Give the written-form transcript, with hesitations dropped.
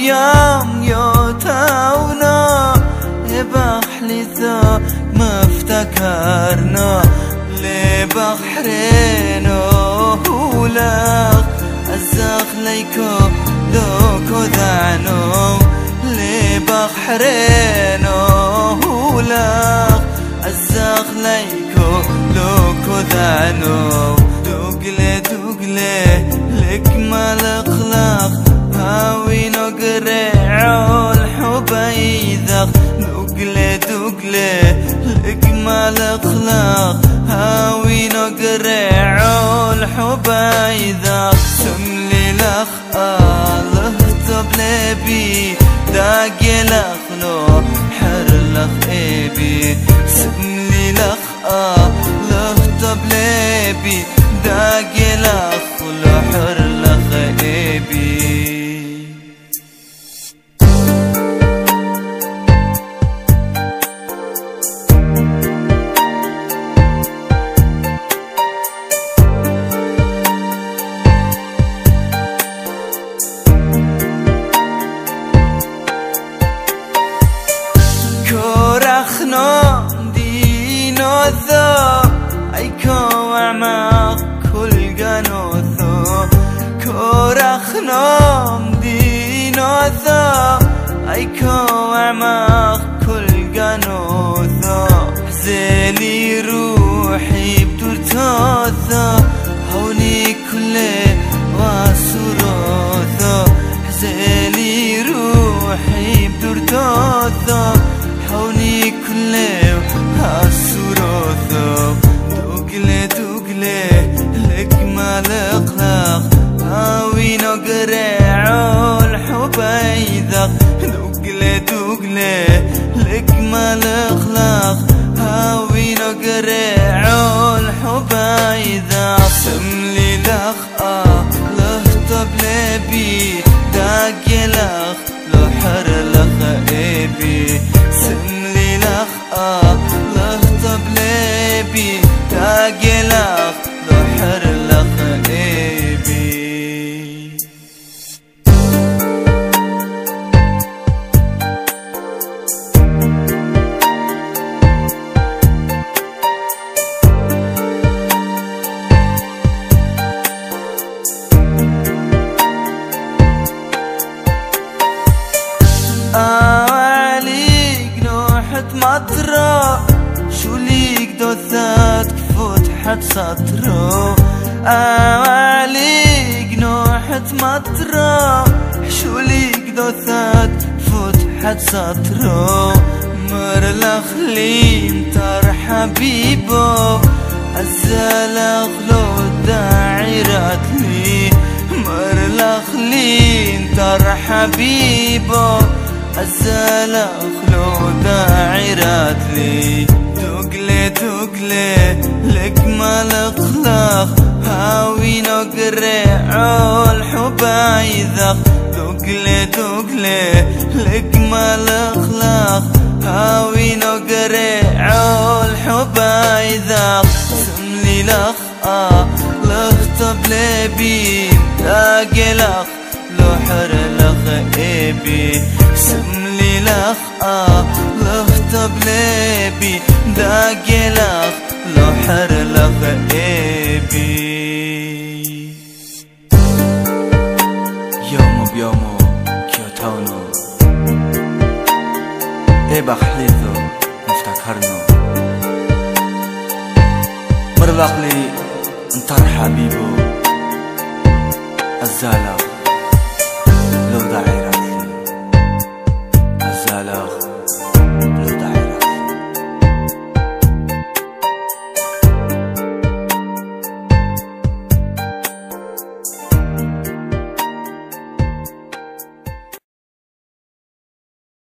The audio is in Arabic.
يام يوتاونا بحلثا ما افتكرنا لبحرين ولاغ الزاخ ليكو لوكو ذعنو لبحرين ولاغ الزاخ ليكو لوكو ذعنو دوغلي دوغلي لك مالخلاق هاوي نقرعو الحبيذاق دوغلي دوغلي لك مالخلاق هاوي نقرعو الحبيذاق سملي لخ الله طبلبي داقي لخ لو حر لخ ايبي سملي لخ الله طبلبي داقي لخ لو حر لخ ايبي كورخنا دينو ذا ايكو اعماق كل قنوثو كورخنا دينو ذا ايكو اعماق كل قنوثو حزيلي روحي بدورتوثو هوني كل واسروثو حزيلي روحي بدورتوثو هوني كل هالسروثو دوغلي دوغلي لك مالخلاق هاوي نقرعو الحبيذاق دوغلي دوغلي لك مالخلاق هاوي نقرعو الحبيذاق سملي لخ له طبلبي داقي لخ لو حر لخ ايبي سملي لخ له طبلبي داقي لخ لو حر لخ ايبي مطرة شو ليك دوثات فتحت سطرو عليك نوحة مطرة شو ليك دوثات فتحت سطرو مرلخ لين تر حبيبو الزلخ لو داعرات لي مرلخ لين تر حبيبو الزلخ لو داعرات لي دوغلي دوغلي لك مالخلاق هاوي نقرعو الحبيذاق دوغلي دوغلي لك مالخلاق هاوي نقرعو الحبيذاق سملي لخ له طبلبي داقي لخ لو حر لخ ايبي سملي لخ له طبلبي داقي لخ لو حر لخ ايبي يومو بيومو كيوتاونو ايبا خليثو نفتكرنو مرلخ لي انطر حبيبو الزلخ لو داعرات لي الزلخ